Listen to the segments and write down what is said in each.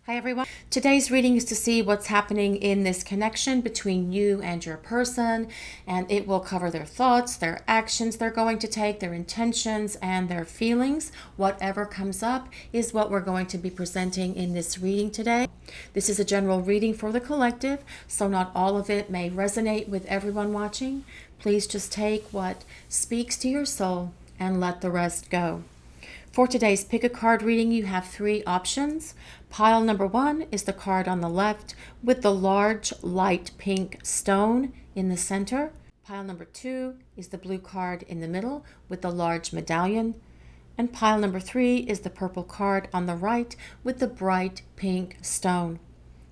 Hi everyone. Today's reading is to see what's happening in this connection between you and your person, and it will cover their thoughts, their actions they're going to take, their intentions, and their feelings. Whatever comes up is what we're going to be presenting in this reading today. This is a general reading for the collective, so not all of it may resonate with everyone watching. Please just take what speaks to your soul and let the rest go. For today's pick a card reading, you have three options. Pile number 1 is the card on the left with the large light pink stone in the center. Pile number 2 is the blue card in the middle with the large medallion. And pile number 3 is the purple card on the right with the bright pink stone.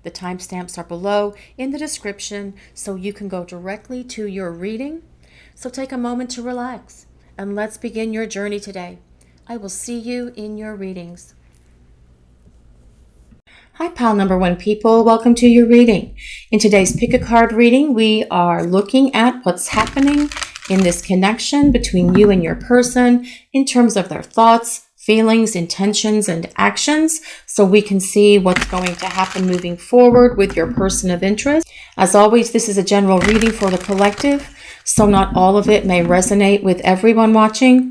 The timestamps are below in the description so you can go directly to your reading. So take a moment to relax and let's begin your journey today. I will see you in your readings. Hi, pile number 1 people. Welcome to your reading. In today's pick a card reading, we are looking at what's happening in this connection between you and your person in terms of their thoughts, feelings, intentions, and actions, so we can see what's going to happen moving forward with your person of interest. As always, this is a general reading for the collective, so not all of it may resonate with everyone watching.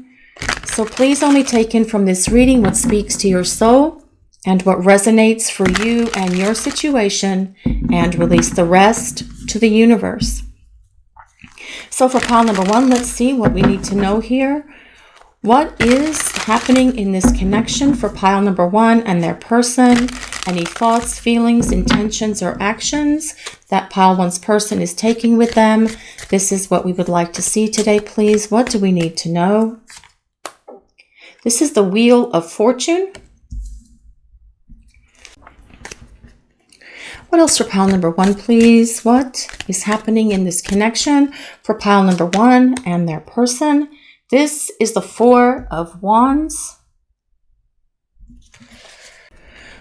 So please only take in from this reading what speaks to your soul and what resonates for you and your situation, and release the rest to the universe. So for pile number 1, let's see what we need to know here. What is happening in this connection for pile number 1 and their person? Any thoughts, feelings, intentions, or actions that pile 1's person is taking with them? This is what we would like to see today, please. What do we need to know? This is the Wheel of Fortune. What else for pile number 1, please? What is happening in this connection for pile number 1 and their person? This is the Four of Wands.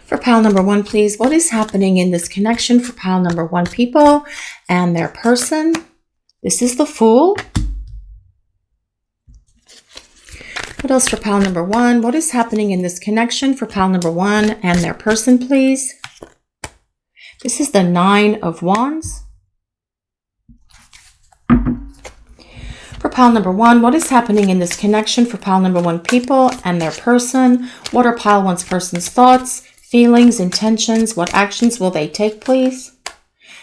For pile number 1, please, what is happening in this connection for pile number 1 people and their person? This is the Fool. What else for pile number 1? What is happening in this connection for pile number 1 and their person, please? This is the Nine of Wands. For pile number 1, what is happening in this connection for pile number 1 people and their person? What are pile 1's person's thoughts, feelings, intentions? What actions will they take, please?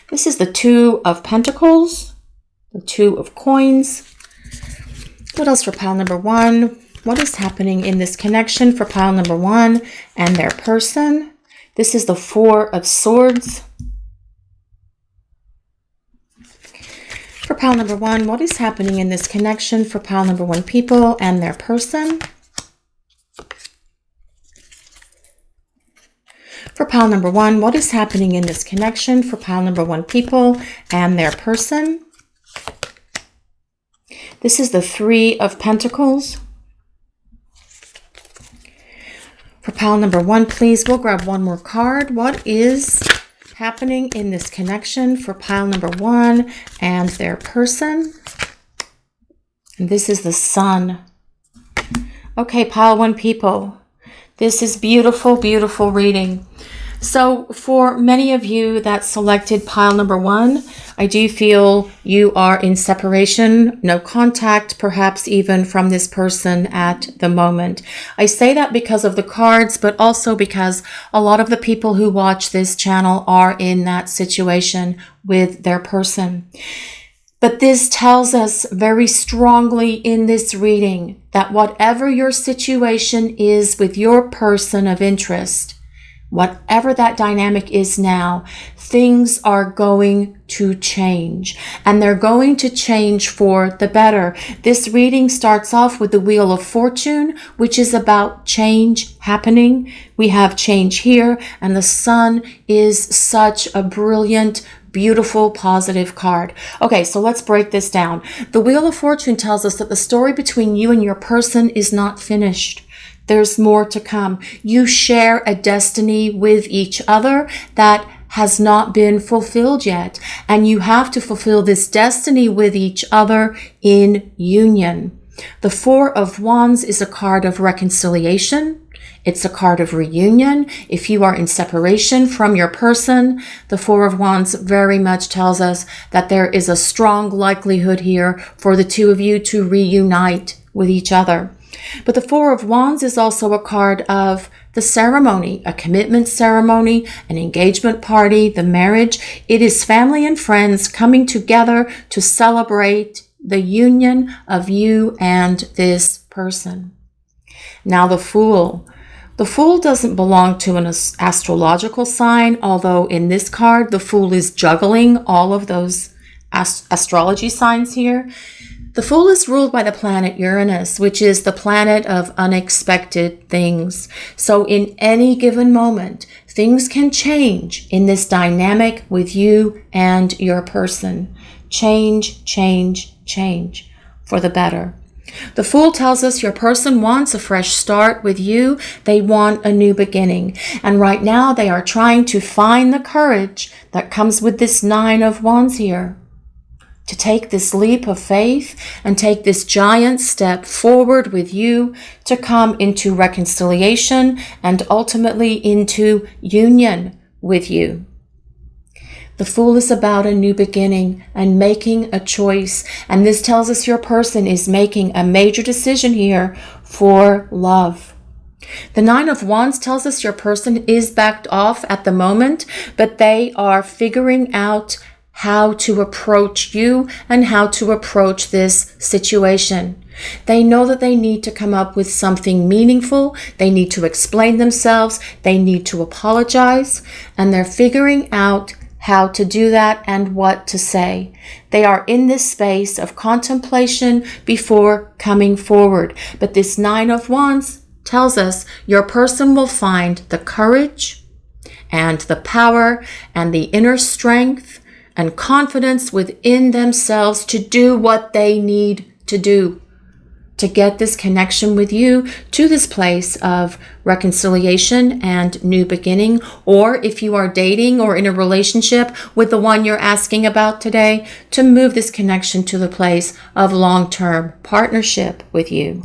This is the Two of Pentacles, the Two of Coins. What else for pile number 1? What is happening in this connection for pile number 1 and their person? This is the Four of Swords. For pile number 1, what is happening in this connection for pile number 1 people and their person? For pile number 1, what is happening in this connection for pile number 1 people and their person? This is the Three of Pentacles. For pile number 1, please, we'll grab one more card. What is happening in this connection for pile number 1 and their person? And this is the Sun. Okay, pile 1 people, this is beautiful, beautiful reading. So for many of you that selected pile number 1, I do feel you are in separation, no contact, perhaps even from this person at the moment. I say that because of the cards, but also because a lot of the people who watch this channel are in that situation with their person. But this tells us very strongly in this reading that whatever your situation is with your person of interest, whatever that dynamic is now, things are going to change, and they're going to change for the better. This reading starts off with the Wheel of Fortune, which is about change happening. We have change here, and the Sun is such a brilliant, beautiful, positive card. Okay, so let's break this down. The Wheel of Fortune tells us that the story between you and your person is not finished. There's more to come. You share a destiny with each other that has not been fulfilled yet. And you have to fulfill this destiny with each other in union. The Four of Wands is a card of reconciliation. It's a card of reunion. If you are in separation from your person, the Four of Wands very much tells us that there is a strong likelihood here for the two of you to reunite with each other. But the Four of Wands is also a card of the ceremony, a commitment ceremony, an engagement party, the marriage. It is family and friends coming together to celebrate the union of you and this person. Now the Fool. The Fool doesn't belong to an astrological sign, although in this card, the Fool is juggling all of those astrology signs here. The Fool is ruled by the planet Uranus, which is the planet of unexpected things. So in any given moment, things can change in this dynamic with you and your person. Change, change, change for the better. The Fool tells us your person wants a fresh start with you. They want a new beginning. And right now they are trying to find the courage that comes with this Nine of Wands here, to take this leap of faith and take this giant step forward with you to come into reconciliation and ultimately into union with you. The Fool is about a new beginning and making a choice. And this tells us your person is making a major decision here for love. The Nine of Wands tells us your person is backed off at the moment, but they are figuring out how to approach you and how to approach this situation. They know that they need to come up with something meaningful. They need to explain themselves. They need to apologize. And they're figuring out how to do that and what to say. They are in this space of contemplation before coming forward. But this Nine of Wands tells us your person will find the courage and the power and the inner strength and confidence within themselves to do what they need to do to get this connection with you to this place of reconciliation and new beginning. Or if you are dating or in a relationship with the one you're asking about today, to move this connection to the place of long-term partnership with you.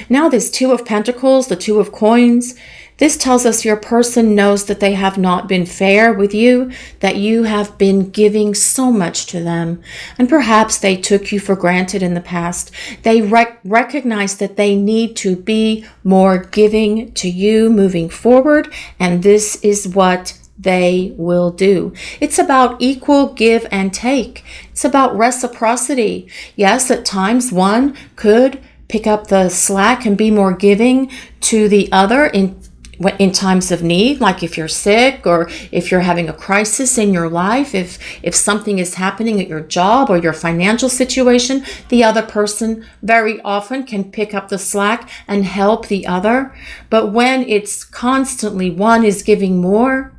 Now this Two of Pentacles, the Two of Coins, this tells us your person knows that they have not been fair with you, that you have been giving so much to them, and perhaps they took you for granted in the past. They recognize that they need to be more giving to you moving forward, and this is what they will do. It's about equal give and take. It's about reciprocity. Yes, at times one could pick up the slack and be more giving to the other in times of need, like if you're sick or if you're having a crisis in your life, if something is happening at your job or your financial situation, the other person very often can pick up the slack and help the other. But when it's constantly one is giving more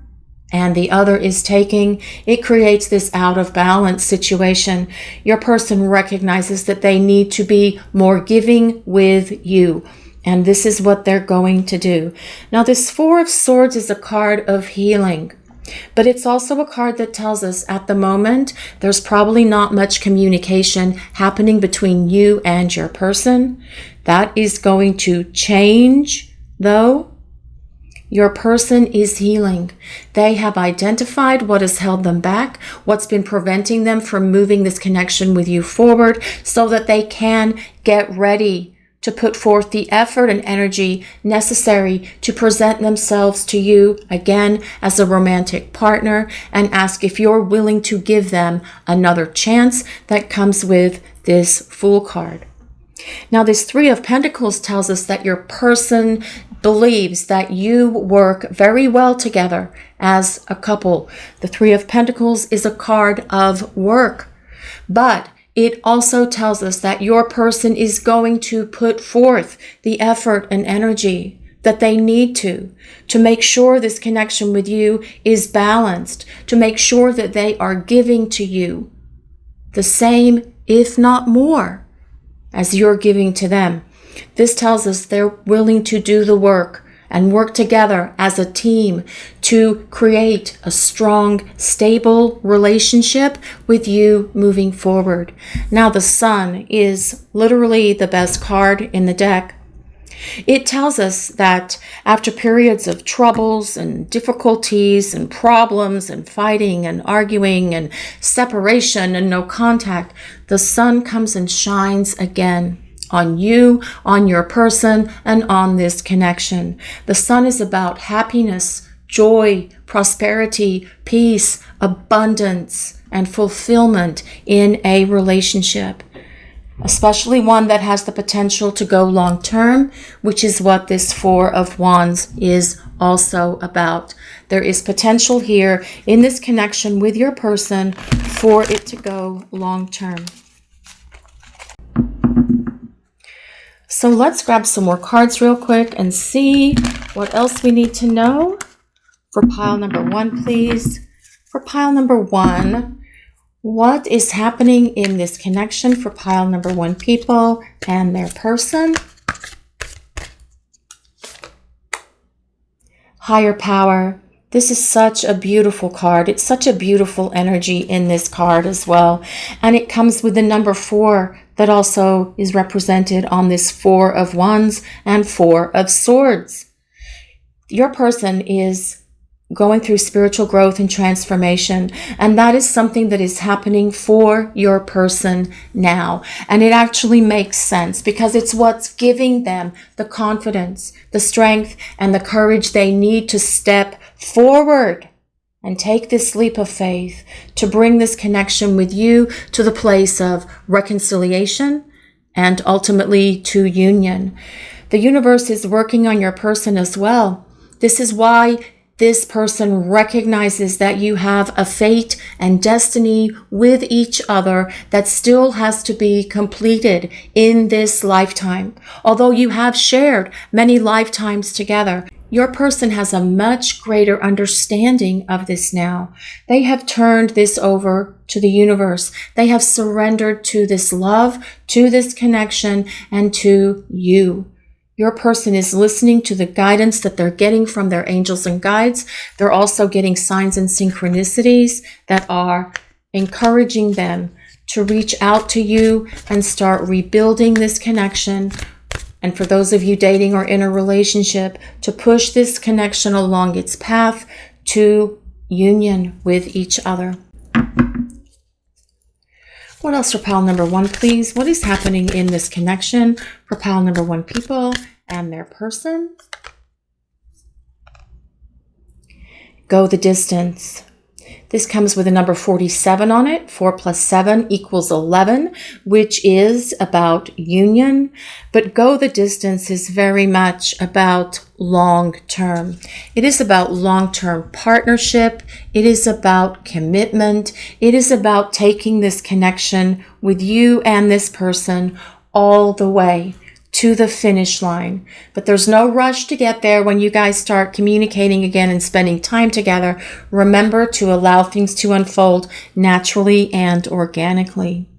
and the other is taking, it creates this out of balance situation. Your person recognizes that they need to be more giving with you. And this is what they're going to do. Now, this Four of Swords is a card of healing, but it's also a card that tells us at the moment, there's probably not much communication happening between you and your person. That is going to change, though. Your person is healing. They have identified what has held them back, what's been preventing them from moving this connection with you forward so that they can get ready to put forth the effort and energy necessary to present themselves to you again as a romantic partner and ask if you're willing to give them another chance that comes with this Fool card. Now, this Three of Pentacles tells us that your person believes that you work very well together as a couple. The Three of Pentacles is a card of work, but it also tells us that your person is going to put forth the effort and energy that they need to make sure this connection with you is balanced, to make sure that they are giving to you the same, if not more, as you're giving to them. This tells us they're willing to do the work and work together as a team to create a strong, stable relationship with you moving forward. Now, the Sun is literally the best card in the deck. It tells us that after periods of troubles and difficulties and problems and fighting and arguing and separation and no contact, the sun comes and shines again on you, on your person, and on this connection. The sun is about happiness, joy, prosperity, peace, abundance, and fulfillment in a relationship, especially one that has the potential to go long term, which is what this Four of Wands is also about. There is potential here in this connection with your person for it to go long term. So let's grab some more cards real quick and see what else we need to know for pile number one, please. For pile number one, what is happening in this connection for pile number one people and their person? Higher power. This is such a beautiful card. It's such a beautiful energy in this card as well. And it comes with the number 4 that also is represented on this Four of Wands and Four of Swords. Your person is going through spiritual growth and transformation, and that is something that is happening for your person now. And it actually makes sense because it's what's giving them the confidence, the strength, and the courage they need to step forward and take this leap of faith to bring this connection with you to the place of reconciliation and ultimately to union. The universe is working on your person as well. This is why this person recognizes that you have a fate and destiny with each other that still has to be completed in this lifetime. Although you have shared many lifetimes together, your person has a much greater understanding of this now. They have turned this over to the universe. They have surrendered to this love, to this connection, and to you. Your person is listening to the guidance that they're getting from their angels and guides. They're also getting signs and synchronicities that are encouraging them to reach out to you and start rebuilding this connection. And for those of you dating or in a relationship, to push this connection along its path to union with each other. What else for pile number one, please? What is happening in this connection for pile number one people and their person? Go the distance. This comes with a number 47 on it. 4 plus 7 equals 11, which is about union. But go the distance is very much about long term. It is about long-term partnership. It is about commitment. It is about taking this connection with you and this person all the way to the finish line. But there's no rush to get there. When you guys start communicating again and spending time together, remember to allow things to unfold naturally and organically.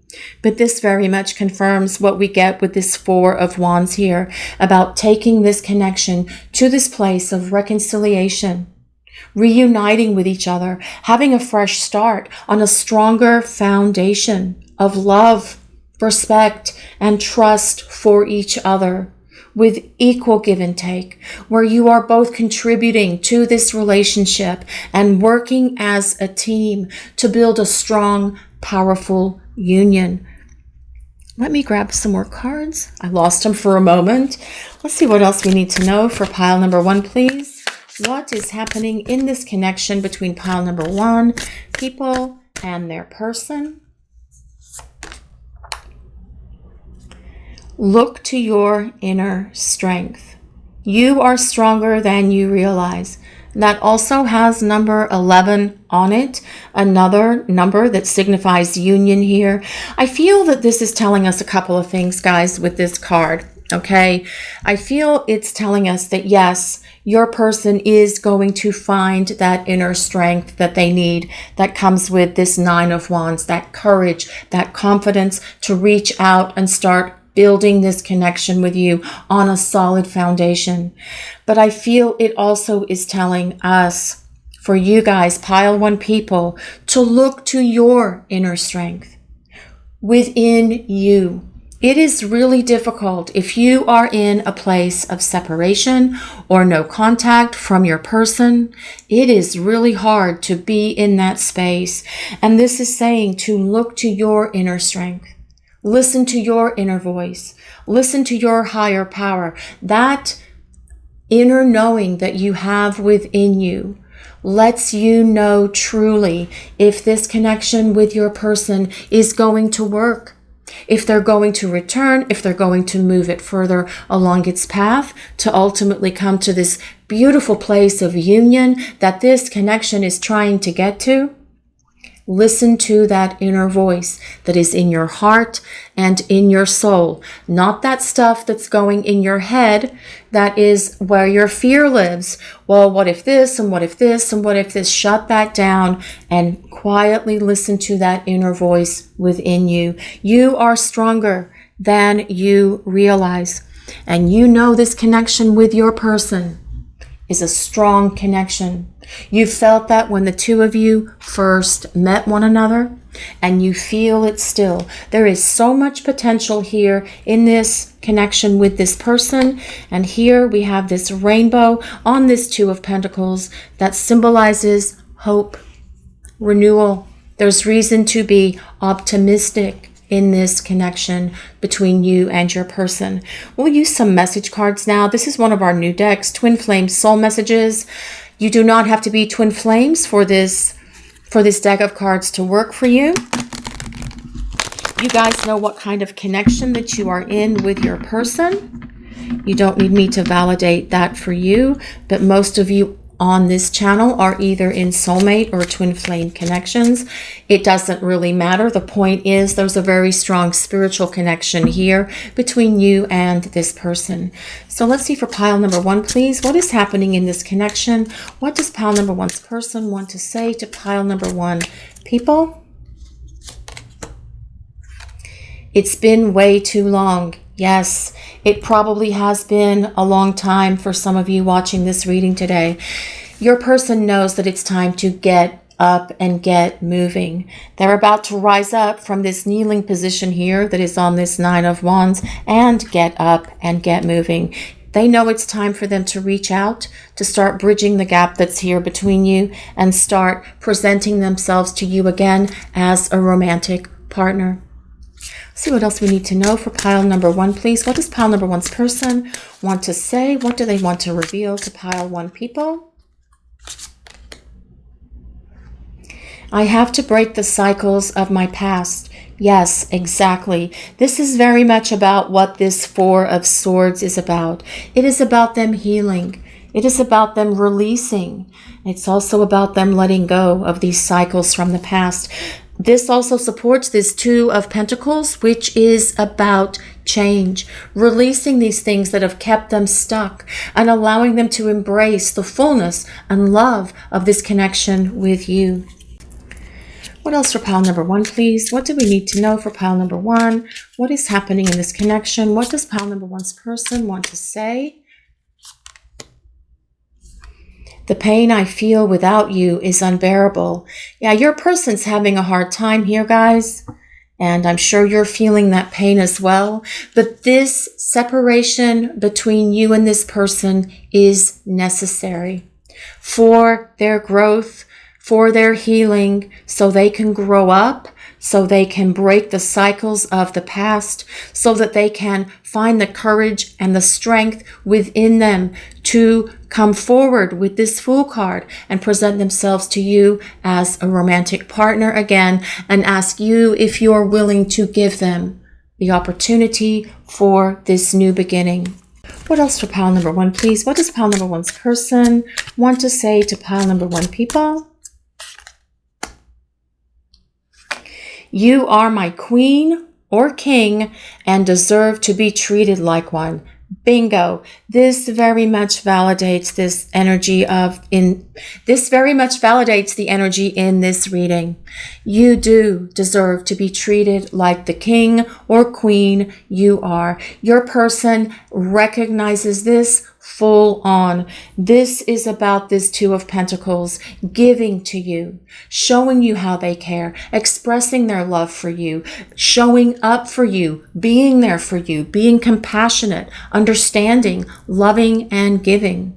But this very much confirms what we get with this Four of Wands here about taking this connection to this place of reconciliation, reuniting with each other, having a fresh start on a stronger foundation of love, respect, and trust for each other with equal give and take, where you are both contributing to this relationship and working as a team to build a strong, powerful union. Let me grab some more cards. I lost them for a moment. Let's see what else we need to know for pile number one, please. What is happening in this connection between pile number one, people, and their person? Look to your inner strength. You are stronger than you realize. That also has number 11 on it, another number that signifies union here. I feel that this is telling us a couple of things, guys, with this card, okay? I feel it's telling us that, yes, your person is going to find that inner strength that they need that comes with this Nine of Wands, that courage, that confidence to reach out and start building this connection with you on a solid foundation. But I feel it also is telling us, for you guys, pile one people, to look to your inner strength within you. It is really difficult if you are in a place of separation or no contact from your person. It is really hard to be in that space. And this is saying to look to your inner strength. Listen to your inner voice. Listen to your higher power. That inner knowing that you have within you lets you know truly if this connection with your person is going to work, if they're going to return, if they're going to move it further along its path to ultimately come to this beautiful place of union that this connection is trying to get to. Listen to that inner voice that is in your heart and in your soul, not that stuff that's going in your head that is where your fear lives. Well, what if this and what if this and what if this? Shut that down and quietly listen to that inner voice within you. You are stronger than you realize. And you know this connection with your person is a strong connection. You felt that when the two of you first met one another, and you feel it still. There is so much potential here in this connection with this person. And here we have this rainbow on this Two of Pentacles that symbolizes hope, renewal. There's reason to be optimistic in this connection between you and your person. We'll use some message cards now. This is one of our new decks, Twin Flame Soul Messages. You do not have to be twin flames for this deck of cards to work for you. You guys know what kind of connection that you are in with your person. You don't need me to validate that for you, but most of you on this channel are either in soulmate or twin flame connections. It doesn't really matter. The point is there's a very strong spiritual connection here between you and this person. So let's see for pile number one, please. What is happening in this connection? What does pile number one's person want to say to pile number one, people? It's been way too long. Yes, it probably has been a long time for some of you watching this reading today. Your person knows that it's time to get up and get moving. They're about to rise up from this kneeling position here that is on this Nine of Wands and get up and get moving. They know it's time for them to reach out, to start bridging the gap that's here between you and start presenting themselves to you again as a romantic partner. See what else we need to know for pile number one, please. What does pile number one's person want to say? What do they want to reveal to pile one, people? I have to break the cycles of my past. Yes, exactly. This is very much about what this Four of Swords is about. It is about them healing. It is about them releasing. It's also about them letting go of these cycles from the past. This also supports this Two of Pentacles, which is about change, releasing these things that have kept them stuck and allowing them to embrace the fullness and love of this connection with you. What else for pile number one, please? What do we need to know for pile number one? What is happening in this connection? What does pile number one's person want to say? The pain I feel without you is unbearable. Yeah, your person's having a hard time here, guys. And I'm sure you're feeling that pain as well. But this separation between you and this person is necessary for their growth, for their healing, so they can grow up, so they can break the cycles of the past, so that they can find the courage and the strength within them to come forward with this Fool card and present themselves to you as a romantic partner again and ask you if you're willing to give them the opportunity for this new beginning. What else for pile number one, please? What does pile number one's person want to say to pile number one, people? You are my queen or king and deserve to be treated like one. Bingo. This very much validates this energy this very much validates the energy in this reading. You do deserve to be treated like the king or queen you are. Your person recognizes this full on. This is about this Two of Pentacles giving to you, showing you how they care, expressing their love for you, showing up for you, being there for you, being compassionate, understanding, loving, and giving.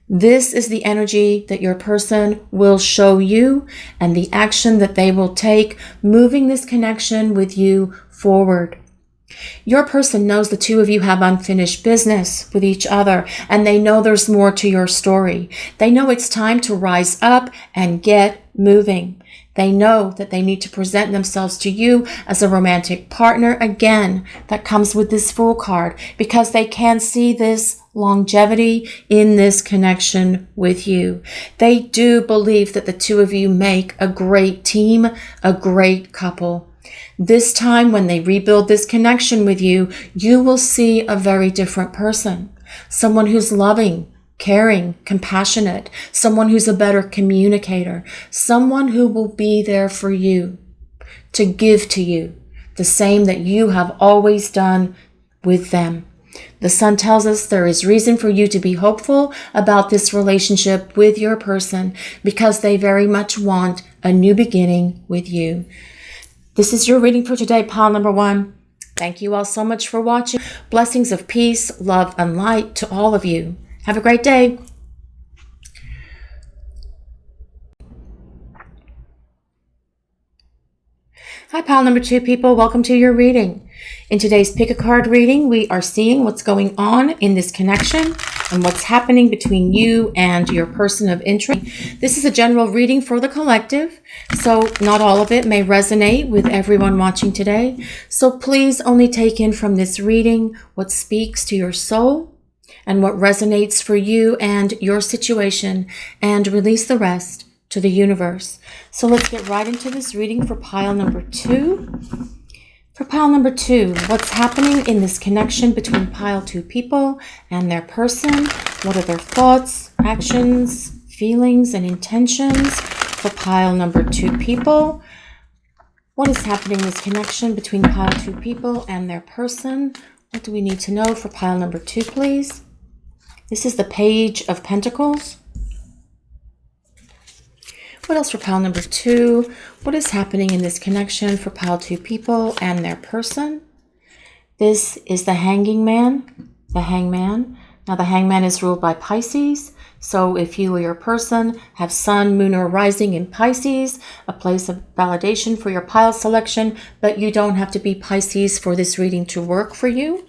This is the energy that your person will show you and the action that they will take, moving this connection with you forward. Your person knows the two of you have unfinished business with each other, and they know there's more to your story. They know it's time to rise up and get moving. They know that they need to present themselves to you as a romantic partner again. That comes with this Fool card, because they can see this longevity in this connection with you. They do believe that the two of you make a great team, a great couple. This time, when they rebuild this connection with you, you will see a very different person. Someone who's loving, caring, compassionate, someone who's a better communicator, someone who will be there for you, to give to you the same that you have always done with them. The Sun tells us there is reason for you to be hopeful about this relationship with your person, because they very much want a new beginning with you. This is your reading for today, pile number 1. Thank you all so much for watching. Blessings of peace, love, and light to all of you. Have a great day. Hi, pile number 2 people. Welcome to your reading. In today's Pick a Card reading, we are seeing what's going on in this connection and what's happening between you and your person of interest. This is a general reading for the collective, so not all of it may resonate with everyone watching today. So please only take in from this reading what speaks to your soul and what resonates for you and your situation, and release the rest to the universe. So let's get right into this reading for pile number 2. For pile number 2, what's happening in this connection between pile 2 people and their person? What are their thoughts, actions, feelings, and intentions? For pile number 2 people, what is happening in this connection between pile 2 people and their person? What do we need to know for pile number 2, please? This is the Page of Pentacles. What else for pile number 2? What is happening in this connection for pile 2 people and their person? This is the Hanging Man, the Hangman. Now the Hangman is ruled by Pisces. So if you or your person have Sun, Moon, or Rising in Pisces, a place of validation for your pile selection, but you don't have to be Pisces for this reading to work for you.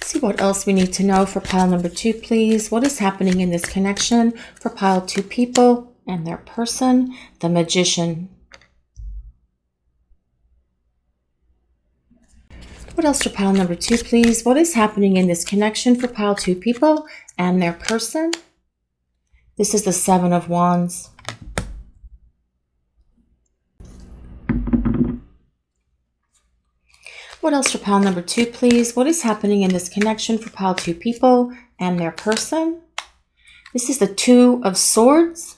Let's see what else we need to know for pile number 2, please. What is happening in this connection for pile 2 people and their person? The Magician. What else for pile number 2, please? What is happening in this connection for pile 2 people and their person? This is the Seven of Wands. What else for pile number 2, please? What is happening in this connection for pile 2 people and their person? This is the Two of Swords.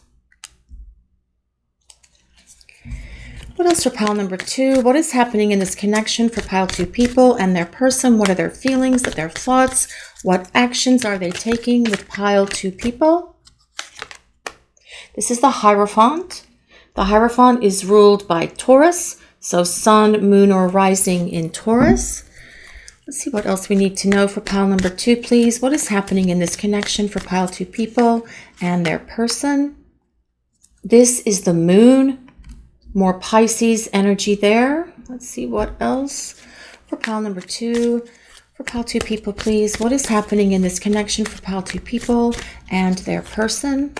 What else for pile number 2? What is happening in this connection for pile 2 people and their person? What are their feelings, their thoughts? What actions are they taking with pile 2 people? This is the Hierophant. The Hierophant is ruled by Taurus. So Sun, Moon, or Rising in Taurus. Let's see what else we need to know for pile number 2, please. What is happening in this connection for pile 2 people and their person? This is the Moon. More Pisces energy there. Let's see what else for pile number 2. For pile 2 people, please. What is happening in this connection for pile 2 people and their person?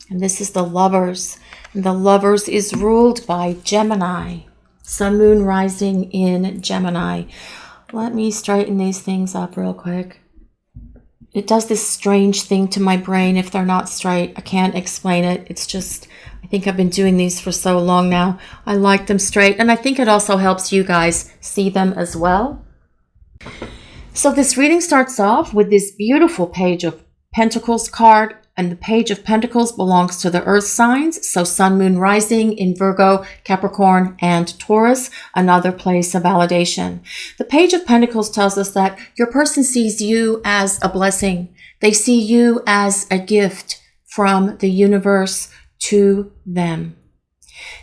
And this is the Lovers. And the Lovers is ruled by Gemini. Sun, Moon, Rising in Gemini. Let me straighten these things up real quick. It does this strange thing to my brain if they're not straight. I can't explain it. It's just, I think I've been doing these for so long now. I like them straight. And I think it also helps you guys see them as well. So this reading starts off with this beautiful Page of Pentacles card. And the Page of Pentacles belongs to the earth signs. So Sun, Moon, Rising in Virgo, Capricorn, and Taurus, another place of validation. The Page of Pentacles tells us that your person sees you as a blessing. They see you as a gift from the universe to them.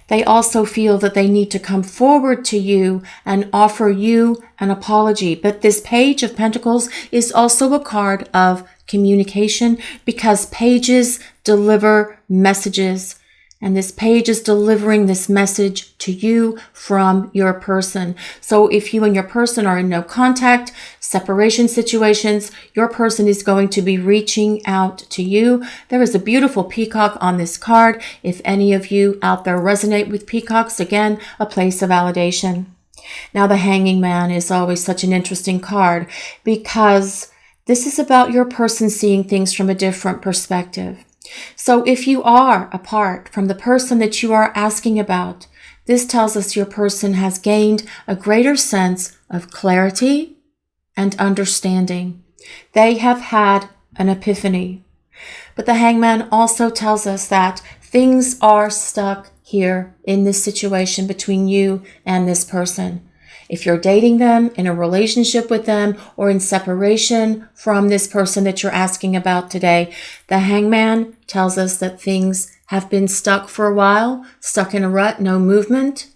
They also feel that they need to come forward to you and offer you an apology. But this Page of Pentacles is also a card of communication, because pages deliver messages. And this page is delivering this message to you from your person. So if you and your person are in no contact, separation situations, your person is going to be reaching out to you. There is a beautiful peacock on this card. If any of you out there resonate with peacocks, again, a place of validation. Now, the Hanging Man is always such an interesting card, because this is about your person seeing things from a different perspective. So if you are apart from the person that you are asking about, this tells us your person has gained a greater sense of clarity and understanding. They have had an epiphany. But the Hangman also tells us that things are stuck here in this situation between you and this person. If you're dating them, in a relationship with them, or in separation from this person that you're asking about today, the Hangman tells us that things have been stuck for a while, stuck in a rut, no movement.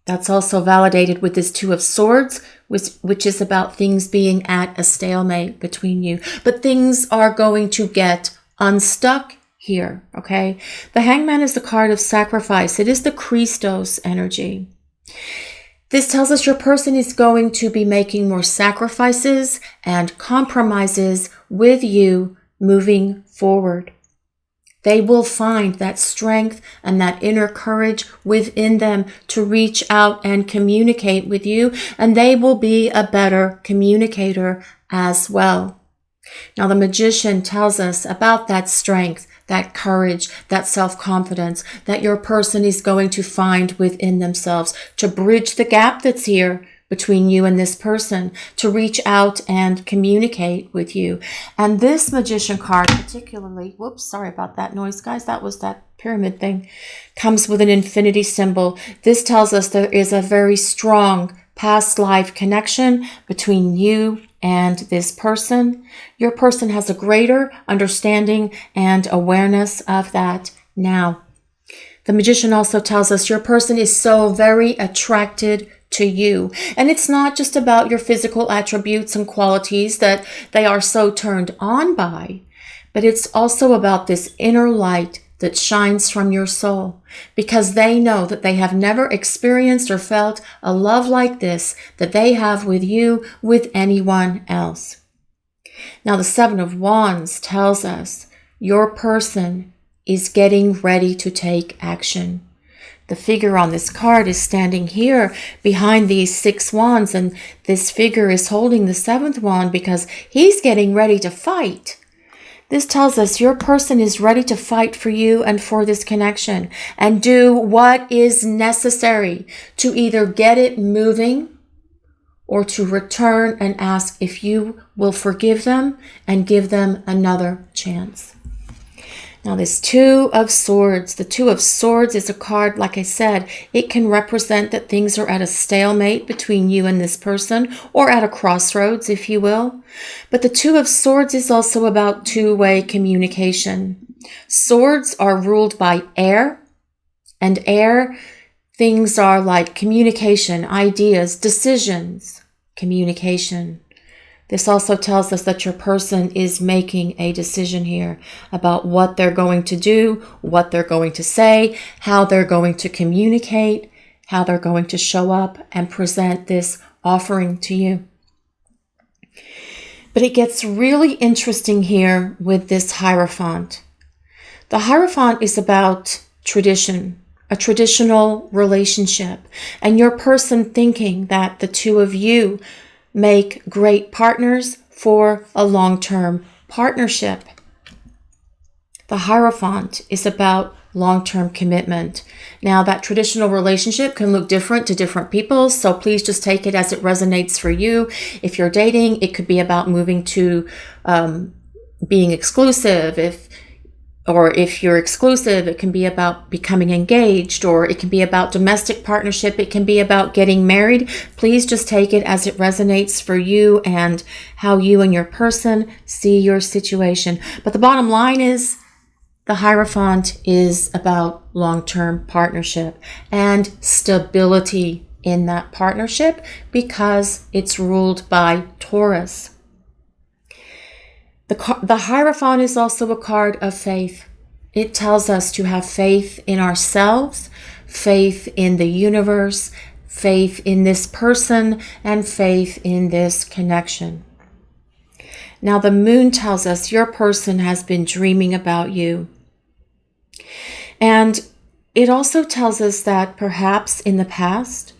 That's also validated with this Two of Swords, which is about things being at a stalemate between you. But things are going to get unstuck here, okay? The Hangman is the card of sacrifice. It is the Christos energy. This tells us your person is going to be making more sacrifices and compromises with you moving forward. They will find that strength and that inner courage within them to reach out and communicate with you, and they will be a better communicator as well. Now, the Magician tells us about that strength, that courage, that self-confidence that your person is going to find within themselves to bridge the gap that's here between you and this person, to reach out and communicate with you. And this Magician card particularly, whoops, sorry about that noise, guys, that was that pyramid thing, comes with an infinity symbol. This tells us there is a very strong past life connection between you and this person. Your person has a greater understanding and awareness of that now. The Magician also tells us your person is so very attracted to you. And it's not just about your physical attributes and qualities that they are so turned on by, but it's also about this inner light that shines from your soul, because they know that they have never experienced or felt a love like this that they have with you, with anyone else. Now, the Seven of Wands tells us your person is getting ready to take action. The figure on this card is standing here behind these 6 wands, and this figure is holding the 7th wand because he's getting ready to fight. This tells us your person is ready to fight for you and for this connection and do what is necessary to either get it moving or to return and ask if you will forgive them and give them another chance. Now, this Two of Swords. The Two of Swords is a card, like I said, it can represent that things are at a stalemate between you and this person, or at a crossroads, if you will. But the Two of Swords is also about two-way communication. Swords are ruled by air, and air, things are like communication, ideas, decisions, communication. This also tells us that your person is making a decision here about what they're going to do, what they're going to say, how they're going to communicate, how they're going to show up and present this offering to you. But it gets really interesting here with this Hierophant. The Hierophant is about tradition, a traditional relationship, and your person thinking that the two of you make great partners for a long-term partnership. The Hierophant is about long-term commitment. Now, that traditional relationship can look different to different people, so please just take it as it resonates for you. If you're dating, it could be about moving to being exclusive. If Or if you're exclusive, it can be about becoming engaged, or it can be about domestic partnership. It can be about getting married. Please just take it as it resonates for you and how you and your person see your situation. But the bottom line is the Hierophant is about long-term partnership and stability in that partnership because it's ruled by Taurus. The Hierophant is also a card of faith. It tells us to have faith in ourselves, faith in the universe, faith in this person, and faith in this connection. Now, the Moon tells us your person has been dreaming about you. And it also tells us that perhaps in the past,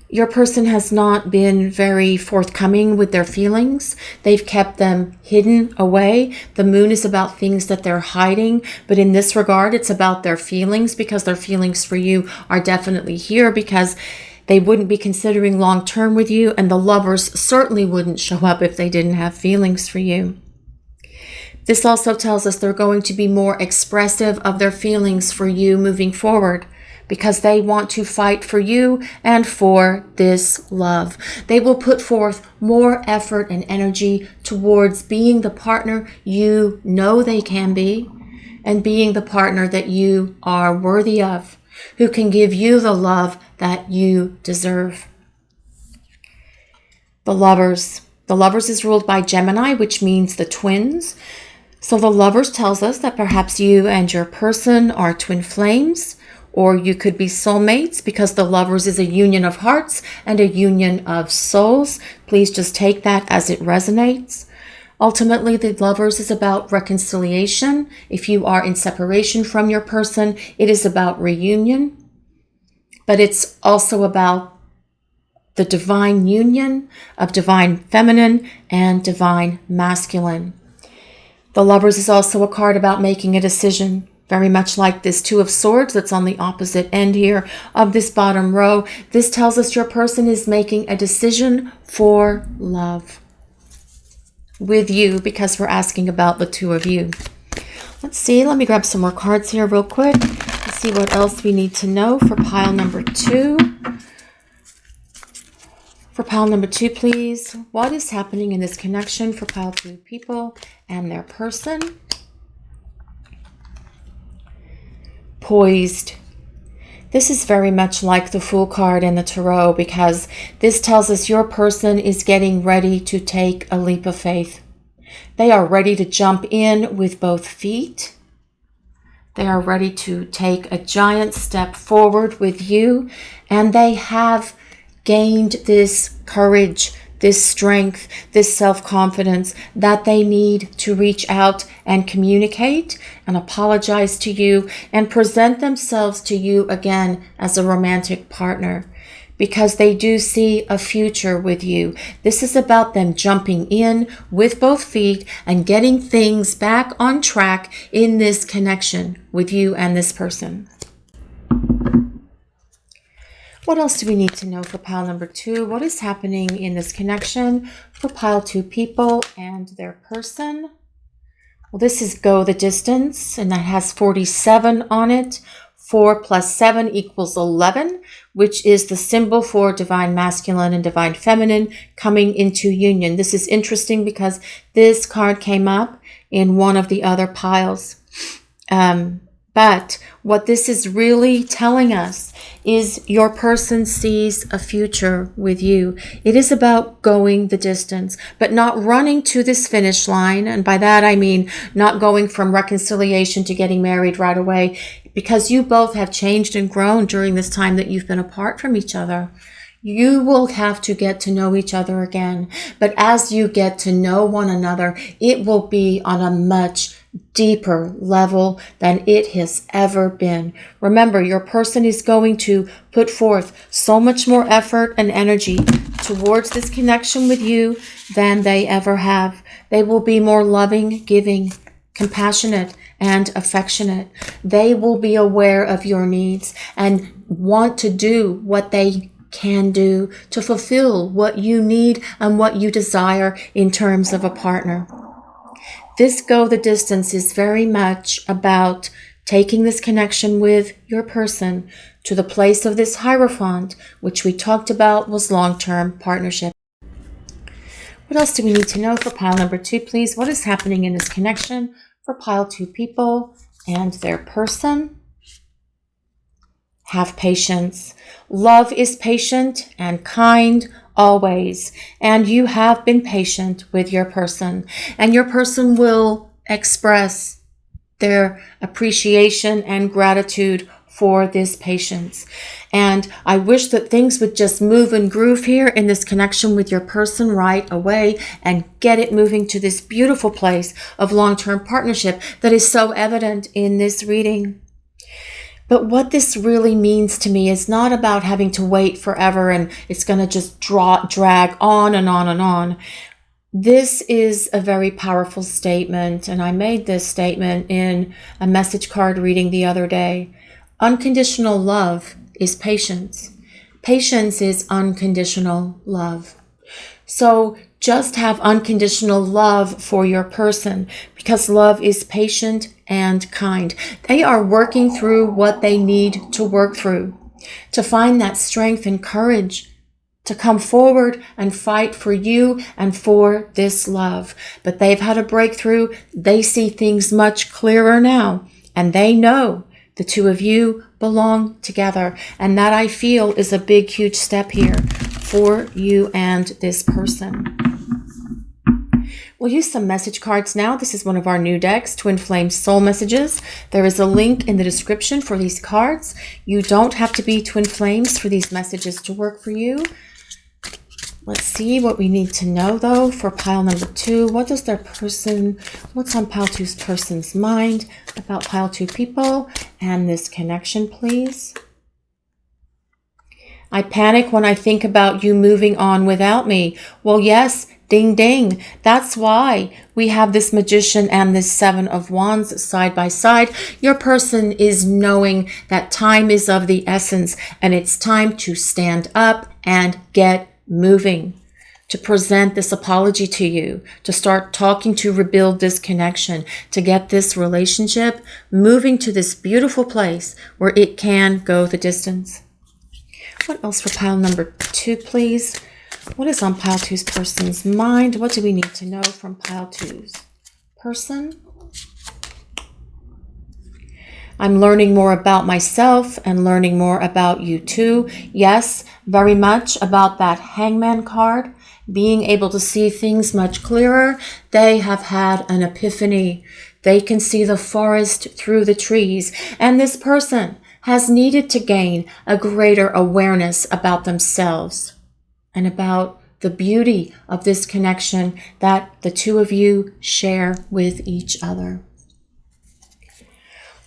your person has not been very forthcoming with their feelings. They've kept them hidden away. The Moon is about things that they're hiding, but in this regard, it's about their feelings, because their feelings for you are definitely here, because they wouldn't be considering long-term with you, and the Lovers certainly wouldn't show up if they didn't have feelings for you. This also tells us they're going to be more expressive of their feelings for you moving forward, because they want to fight for you and for this love. They will put forth more effort and energy towards being the partner you know they can be, and being the partner that you are worthy of, who can give you the love that you deserve. The Lovers. The Lovers is ruled by Gemini, which means the twins. So the Lovers tells us that perhaps you and your person are twin flames, or you could be soulmates, because the Lovers is a union of hearts and a union of souls. Please just take that as it resonates. Ultimately, the Lovers is about reconciliation. If you are in separation from your person, it is about reunion. But it's also about the divine union of divine feminine and divine masculine. The Lovers is also a card about making a decision. Very much like this Two of Swords that's on the opposite end here of this bottom row. This tells us your person is making a decision for love with you, because we're asking about the two of you. Let's see. Let me grab some more cards here real quick. Let's see what else we need to know for pile number 2. For pile number 2, please. What is happening in this connection for pile 2 people and their person? Poised. This is very much like the Fool card in the Tarot, because this tells us your person is getting ready to take a leap of faith. They are ready to jump in with both feet. They are ready to take a giant step forward with you, and they have gained this courage, this strength, this self-confidence that they need to reach out and communicate and apologize to you and present themselves to you again as a romantic partner, because they do see a future with you. This is about them jumping in with both feet and getting things back on track in this connection with you and this person. What else do we need to know for pile number 2? What is happening in this connection for pile 2 people and their person? Well, this is Go the Distance, and that has 47 on it. 4 plus 7 equals 11, which is the symbol for divine masculine and divine feminine coming into union. This is interesting because this card came up in one of the other piles. But what this is really telling us is your person sees a future with you. It is about going the distance, but not running to this finish line. And by that, I mean not going from reconciliation to getting married right away, because you both have changed and grown during this time that you've been apart from each other. You will have to get to know each other again. But as you get to know one another, it will be on a much deeper level than it has ever been. Remember, your person is going to put forth so much more effort and energy towards this connection with you than they ever have. They will be more loving, giving, compassionate, and affectionate. They will be aware of your needs and want to do what they can do to fulfill what you need and what you desire in terms of a partner. This go the distance is very much about taking this connection with your person to the place of this Hierophant, which we talked about was long-term partnership. What else do we need to know for pile number 2, please? What is happening in this connection for pile 2 people and their person? Have patience. Love is patient and kind always, and you have been patient with your person, and your person will express their appreciation and gratitude for this patience. And I wish that things would just move and groove here in this connection with your person right away and get it moving to this beautiful place of long-term partnership that is so evident in this reading. But what this really means to me is not about having to wait forever and it's going to just drag on and on and on. This is a very powerful statement, and I made this statement in a message card reading the other day. Unconditional love is patience. Patience is unconditional love. So just have unconditional love for your person, because love is patient and kind. They are working through what they need to work through, to find that strength and courage to come forward and fight for you and for this love. But they've had a breakthrough. They see things much clearer now, and they know the two of you belong together. And that, I feel, is a big, huge step here for you and this person. We'll use some message cards now. This is one of our new decks, Twin Flame Soul Messages. There is a link in the description for these cards. You don't have to be Twin Flames for these messages to work for you. Let's see what we need to know, though, for pile number 2. What does their person, what's on pile 2's person's mind about pile 2 people and this connection, please? I panic when I think about you moving on without me. Well, yes, ding, ding. That's why we have this Magician and this Seven of Wands side by side. Your person is knowing that time is of the essence, and it's time to stand up and get moving, to present this apology to you, to start talking, to rebuild this connection, to get this relationship moving to this beautiful place where it can go the distance. What else for pile number 2, please? What is on pile 2's person's mind? What do we need to know from pile 2's person? I'm learning more about myself and learning more about you too. Yes, very much about that Hangman card, being able to see things much clearer. They have had an epiphany. They can see the forest through the trees. And this person has needed to gain a greater awareness about themselves and about the beauty of this connection that the two of you share with each other.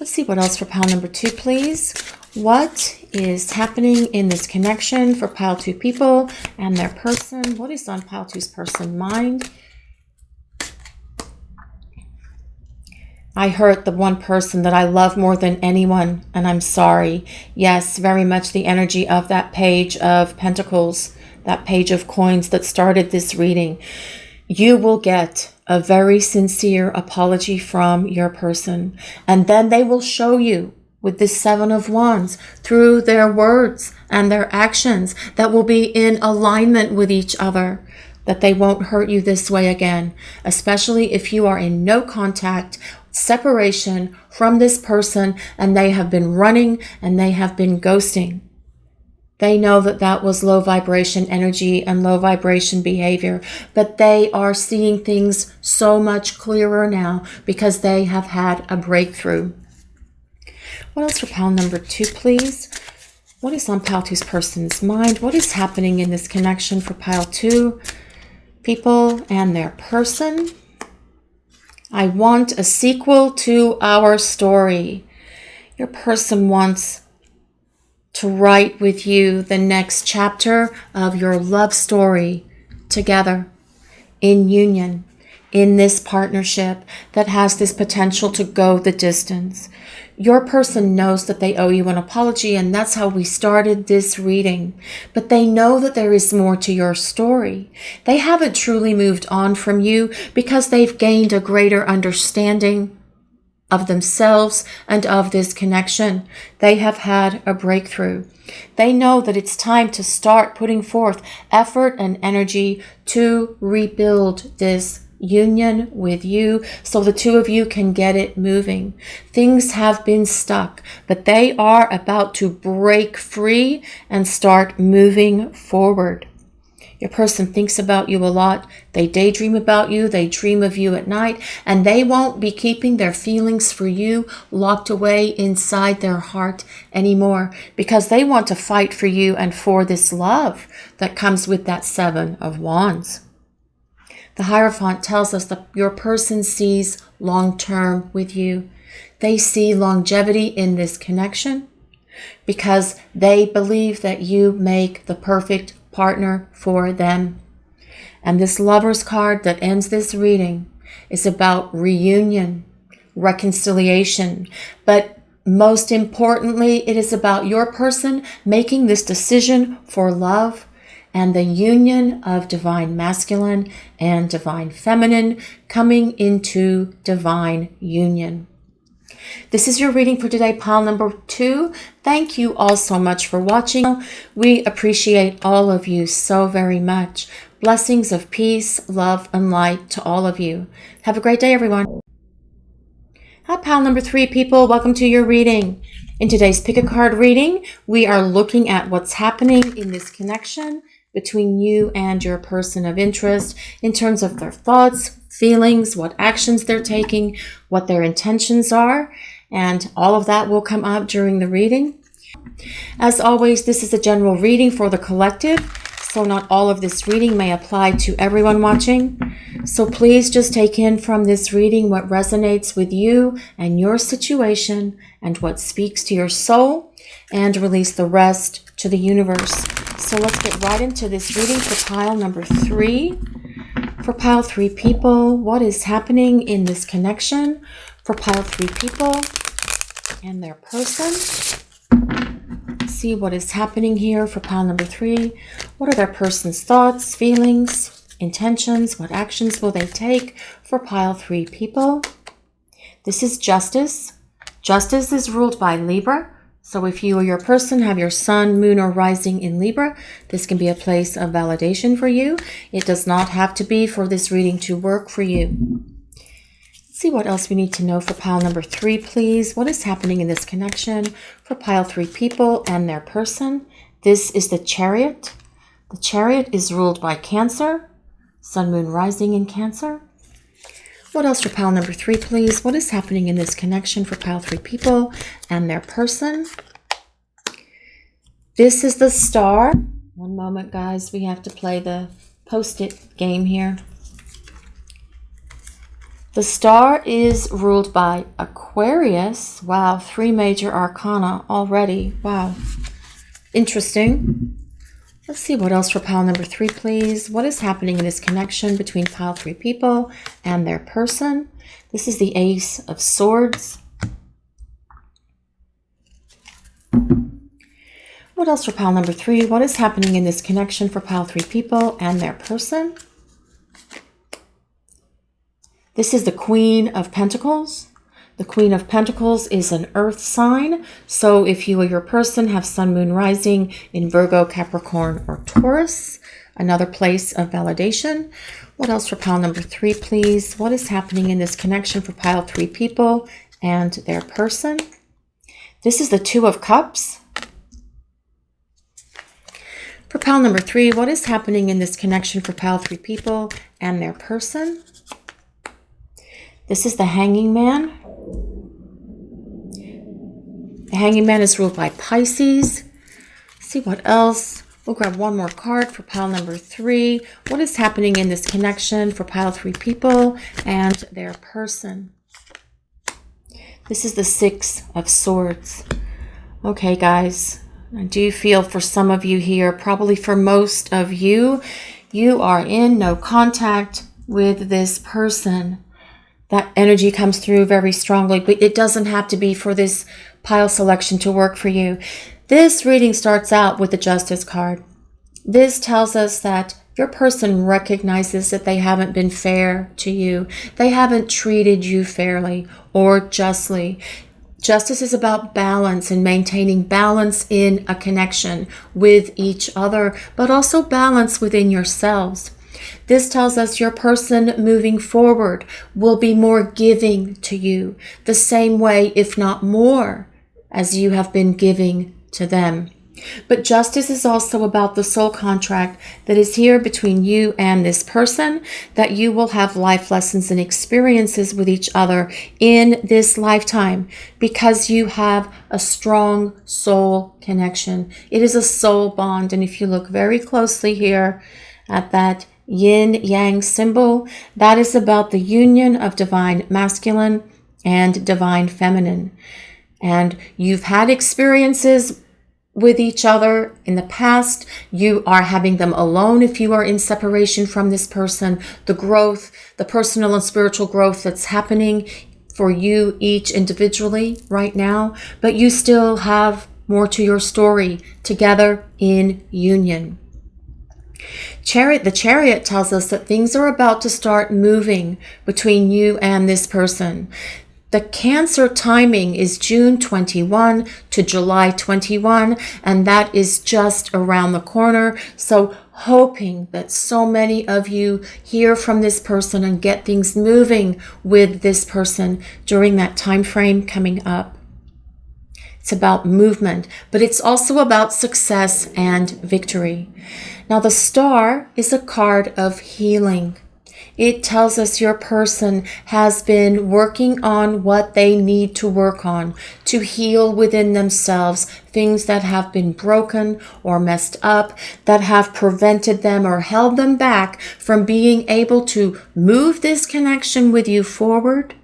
Let's see what else for pile number 2, please. What is happening in this connection for pile 2 people and their person? What is on pile 2's person mind? I hurt the one person that I love more than anyone, and I'm sorry. Yes, very much the energy of that Page of Pentacles, that Page of Coins that started this reading. You will get a very sincere apology from your person, and then they will show you with this Seven of Wands through their words and their actions that will be in alignment with each other, that they won't hurt you this way again, especially if you are in no contact, separation from this person, and they have been running and they have been ghosting. They know that that was low vibration energy and low vibration behavior, but they are seeing things so much clearer now because they have had a breakthrough. What else for pile number 2, please? What is on pile 2's person's mind? What is happening in this connection for pile 2 people and their person? I want a sequel to our story. Your person wants to write with you the next chapter of your love story together in union. in this partnership that has this potential to go the distance. Your person knows that they owe you an apology, and that's how we started this reading. But they know that there is more to your story. They haven't truly moved on from you because they've gained a greater understanding of themselves and of this connection. They have had a breakthrough. They know that it's time to start putting forth effort and energy to rebuild this union with you so the two of you can get it moving. Things have been stuck, but they are about to break free and start moving forward. Your person thinks about you a lot. They daydream about you. They dream of you at night. And they won't be keeping their feelings for you locked away inside their heart anymore, because they want to fight for you and for this love that comes with that Seven of Wands. The Hierophant tells us that your person sees long-term with you. They see longevity in this connection because they believe that you make the perfect partner for them. And this Lover's card that ends this reading is about reunion, reconciliation, but most importantly, it is about your person making this decision for love and the union of divine masculine and divine feminine coming into divine union. This is your reading for today, pile number 2. Thank you all so much for watching. We appreciate all of you so very much. Blessings of peace, love, and light to all of you. Have a great day, everyone. Hi, pile number 3 people. Welcome to your reading. In today's Pick a Card reading, we are looking at what's happening in this connection between you and your person of interest in terms of their thoughts, feelings, what actions they're taking, what their intentions are, and all of that will come up during the reading. As always, this is a general reading for the collective, so not all of this reading may apply to everyone watching. So please just take in from this reading what resonates with you and your situation and what speaks to your soul, and release the rest to the universe. So let's get right into this reading for pile number 3. For pile 3 people, what is happening in this connection? For pile 3 people and their person. See what is happening here for pile number 3. What are their person's thoughts, feelings, intentions? What actions will they take for pile 3 people? This is Justice. Justice is ruled by Libra. So if you or your person have your sun, moon, or rising in Libra, this can be a place of validation for you. It does not have to be for this reading to work for you. Let's see what else we need to know for pile number 3, please. What is happening in this connection for pile 3 people and their person? This is the Chariot. The Chariot is ruled by Cancer, sun, moon, rising in Cancer. What else for pile number 3, please? What is happening in this connection for pile 3 people and their person? This is the Star. One moment, guys. We have to play the post-it game here. The Star is ruled by Aquarius. Wow, 3 major arcana already. Wow. Interesting. Let's see what else for pile number 3, please. What is happening in this connection between pile 3 people and their person? This is the Ace of Swords. What else for pile number 3? What is happening in this connection for pile 3 people and their person? This is the Queen of Pentacles. The Queen of Pentacles is an earth sign. So if you or your person have sun, moon, rising in Virgo, Capricorn, or Taurus, another place of validation. What else for pile number 3, please? What is happening in this connection for pile 3 people and their person? This is the Two of Cups. For pile number 3, what is happening in this connection for pile 3 people and their person? This is the Hanging Man. The Hanging Man is ruled by Pisces. Let's see what else. We'll grab one more card for pile number 3. What is happening in this connection for pile 3 people and their person? This is the Six of Swords. Okay, guys. I do feel for some of you here, probably for most of you, you are in no contact with this person. That energy comes through very strongly, but it doesn't have to be for this pile selection to work for you. This reading starts out with the Justice card. This tells us that your person recognizes that they haven't been fair to you. They haven't treated you fairly or justly. Justice is about balance and maintaining balance in a connection with each other, but also balance within yourselves. This tells us your person moving forward will be more giving to you, the same way, if not more, as you have been giving to them. But justice is also about the soul contract that is here between you and this person, that you will have life lessons and experiences with each other in this lifetime because you have a strong soul connection. It is a soul bond. And if you look very closely here at that yin-yang symbol, that is about the union of divine masculine and divine feminine. And you've had experiences with each other in the past. You are having them alone if you are in separation from this person. The growth, the personal and spiritual growth that's happening for you each individually right now, but you still have more to your story together in union. The Chariot tells us that things are about to start moving between you and this person. The Cancer timing is June 21 to July 21, and that is just around the corner. So hoping that so many of you hear from this person and get things moving with this person during that time frame coming up. It's about movement, but it's also about success and victory. Now, the Star is a card of healing. It tells us your person has been working on what they need to work on to heal within themselves, things that have been broken or messed up, that have prevented them or held them back from being able to move this connection with you forward,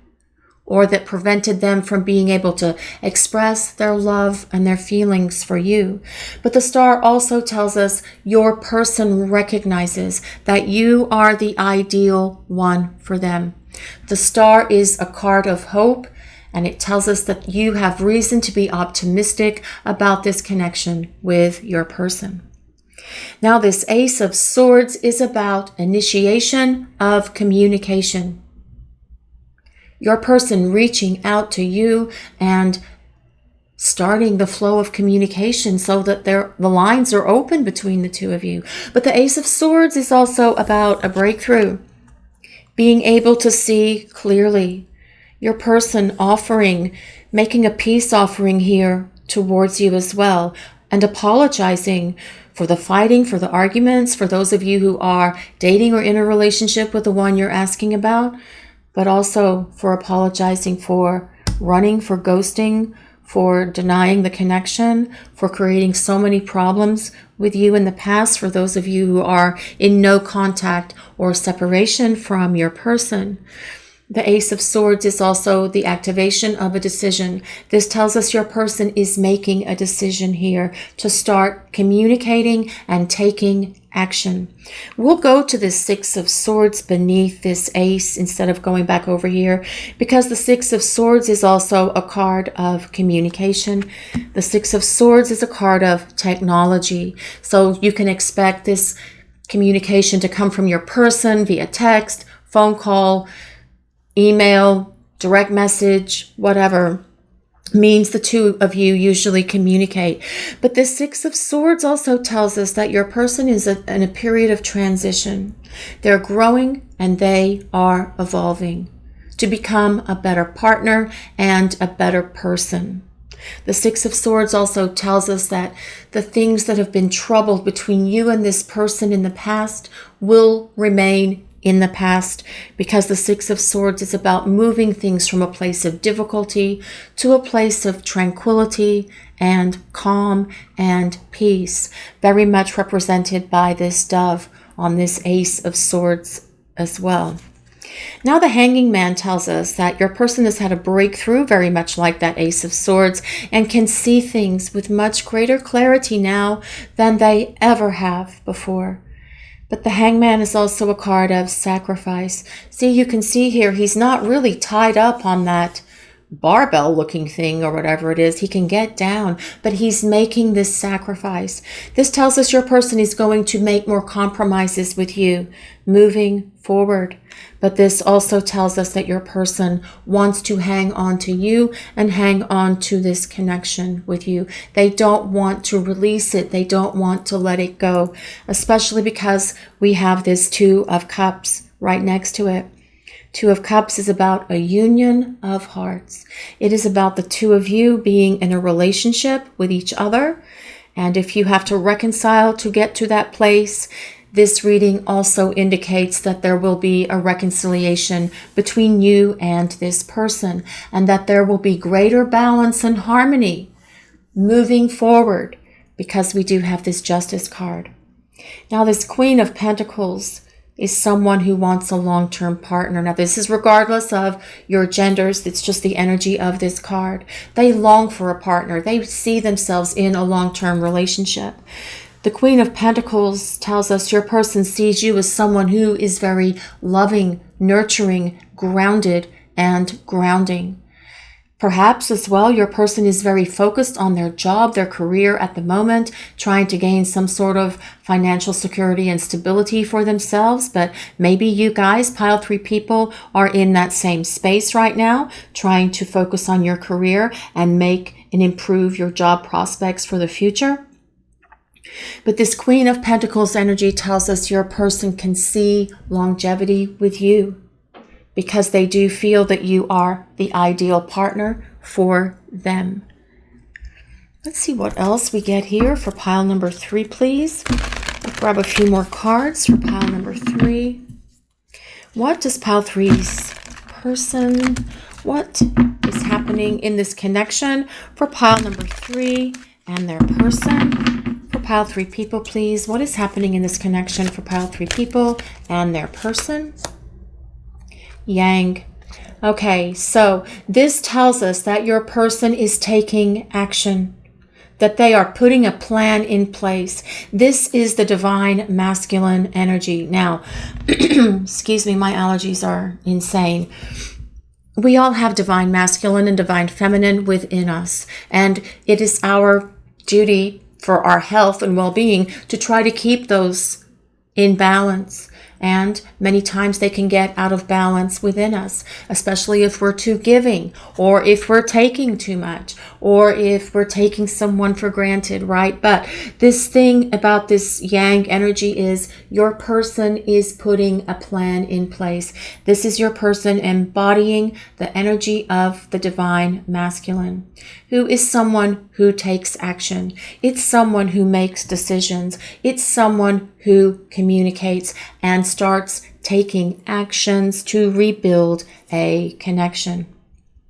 or that prevented them from being able to express their love and their feelings for you. But the Star also tells us your person recognizes that you are the ideal one for them. The Star is a card of hope, and it tells us that you have reason to be optimistic about this connection with your person. Now, this Ace of Swords is about initiation of communication. Your person reaching out to you and starting the flow of communication so that the lines are open between the two of you. But the Ace of Swords is also about a breakthrough, being able to see clearly. Your person making a peace offering here towards you as well, and apologizing for the fighting, for the arguments, for those of you who are dating or in a relationship with the one you're asking about, but also for apologizing for running, for ghosting, for denying the connection, for creating so many problems with you in the past, for those of you who are in no contact or separation from your person. The Ace of Swords is also the activation of a decision. This tells us your person is making a decision here to start communicating and taking action. We'll go to the Six of Swords beneath this Ace instead of going back over here, because the Six of Swords is also a card of communication. The Six of Swords is a card of technology. So you can expect this communication to come from your person via text, phone call, email, direct message, whatever means the two of you usually communicate. But the Six of Swords also tells us that your person is in a period of transition. They're growing and they are evolving to become a better partner and a better person. The Six of Swords also tells us that the things that have been troubled between you and this person in the past will remain in the past, because the Six of Swords is about moving things from a place of difficulty to a place of tranquility and calm and peace, very much represented by this dove on this Ace of Swords as well. Now the Hanging Man tells us that your person has had a breakthrough, very much like that Ace of Swords, and can see things with much greater clarity now than they ever have before. But the Hangman is also a card of sacrifice. See, you can see here, he's not really tied up on that barbell looking thing or whatever it is. He can get down, but he's making this sacrifice. This tells us your person is going to make more compromises with you moving forward. But this also tells us that your person wants to hang on to you and hang on to this connection with you. They don't want to release it. They don't want to let it go, especially because we have this Two of Cups right next to it. Two of Cups is about a union of hearts. It is about the two of you being in a relationship with each other. And if you have to reconcile to get to that place, this reading also indicates that there will be a reconciliation between you and this person, and that there will be greater balance and harmony moving forward, because we do have this Justice card. Now, this Queen of Pentacles is someone who wants a long-term partner. Now, this is regardless of your genders. It's just the energy of this card. They long for a partner. They see themselves in a long-term relationship. The Queen of Pentacles tells us your person sees you as someone who is very loving, nurturing, grounded, and grounding. Perhaps as well, your person is very focused on their job, their career at the moment, trying to gain some sort of financial security and stability for themselves. But maybe you guys, pile 3 people, are in that same space right now, trying to focus on your career and make and improve your job prospects for the future. But this Queen of Pentacles energy tells us your person can see longevity with you, because they do feel that you are the ideal partner for them. Let's see what else we get here for pile number 3, please. I'll grab a few more cards for pile number 3. What does pile 3's person, what is happening in this connection for pile number 3 and their person? For pile 3 people, please. What is happening in this connection for pile 3 people and their person? Yang. Okay, so this tells us that your person is taking action, that they are putting a plan in place. This is the divine masculine energy. Now, excuse me, my allergies are insane. We all have divine masculine and divine feminine within us, and it is our duty for our health and well-being to try to keep those in balance. And many times they can get out of balance within us, especially if we're too giving, or if we're taking too much, or if we're taking someone for granted, right? But this thing about this Yang energy is your person is putting a plan in place. This is your person embodying the energy of the divine masculine, who is someone who takes action. It's someone who makes decisions. It's someone who communicates and starts taking actions to rebuild a connection,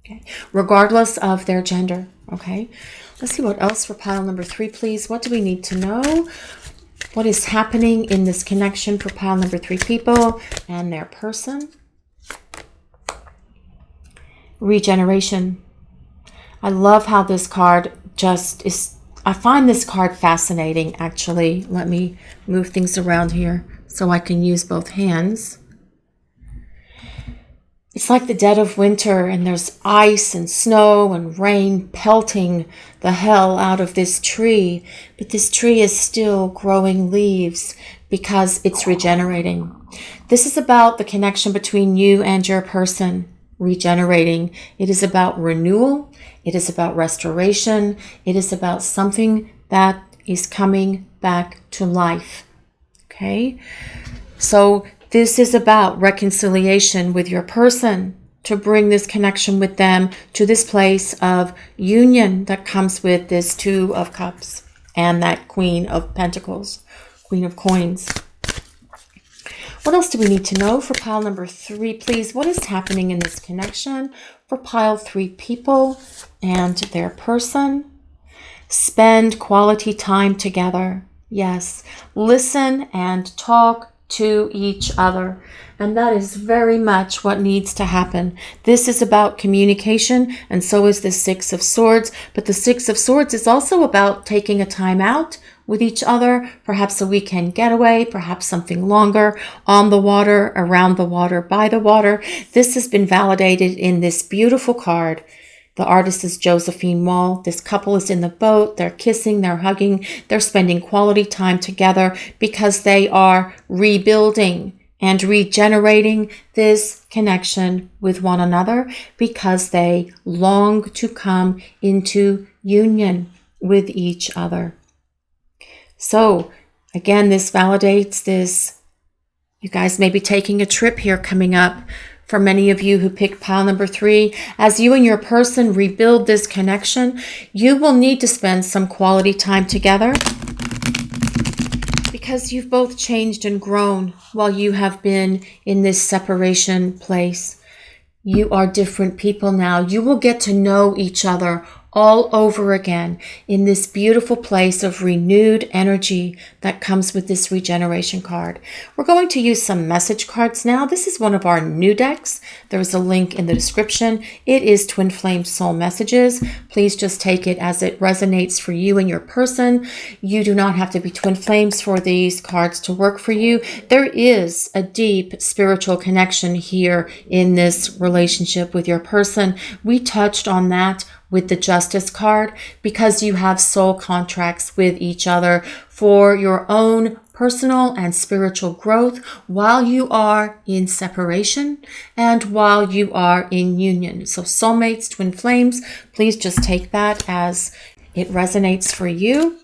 okay, regardless of their gender. Okay, let's see what else for pile number 3, please. What do we need to know? What is happening in this connection for pile number 3 people and their person? Regeneration. I love how this card just is. I find this card fascinating, actually. Let me move things around here so I can use both hands. It's like the dead of winter, and there's ice and snow and rain pelting the hell out of this tree. But this tree is still growing leaves because it's regenerating. This is about the connection between you and your person regenerating. It is about renewal. It is about restoration. It is about something that is coming back to life. Okay? So this is about reconciliation with your person, to bring this connection with them to this place of union that comes with this Two of Cups and that Queen of Pentacles, Queen of Coins. What else do we need to know for pile number 3, please? What is happening in this connection for pile 3 people and their person? Spend quality time together. Yes. Listen and talk to each other. And that is very much what needs to happen. This is about communication, and so is the Six of Swords. But the Six of Swords is also about taking a time out with each other, perhaps a weekend getaway, perhaps something longer, on the water, around the water, by the water. This has been validated in this beautiful card. The artist is Josephine Wall. This couple is in the boat. They're kissing, they're hugging, they're spending quality time together because they are rebuilding and regenerating this connection with one another because they long to come into union with each other. So again, this validates this. You guys may be taking a trip here coming up. For many of you who picked pile number 3, as you and your person rebuild this connection, you will need to spend some quality time together because you've both changed and grown while you have been in this separation place. You are different people now. You will get to know each other all over again in this beautiful place of renewed energy that comes with this regeneration card. We're going to use some message cards now. This is one of our new decks. There's a link in the description. It is Twin Flame Soul Messages. Please just take it as it resonates for you and your person. You do not have to be twin flames for these cards to work for you. There is a deep spiritual connection here in this relationship with your person. We touched on that with the Justice card because you have soul contracts with each other for your own personal and spiritual growth while you are in separation and while you are in union. So soulmates, twin flames, please just take that as it resonates for you.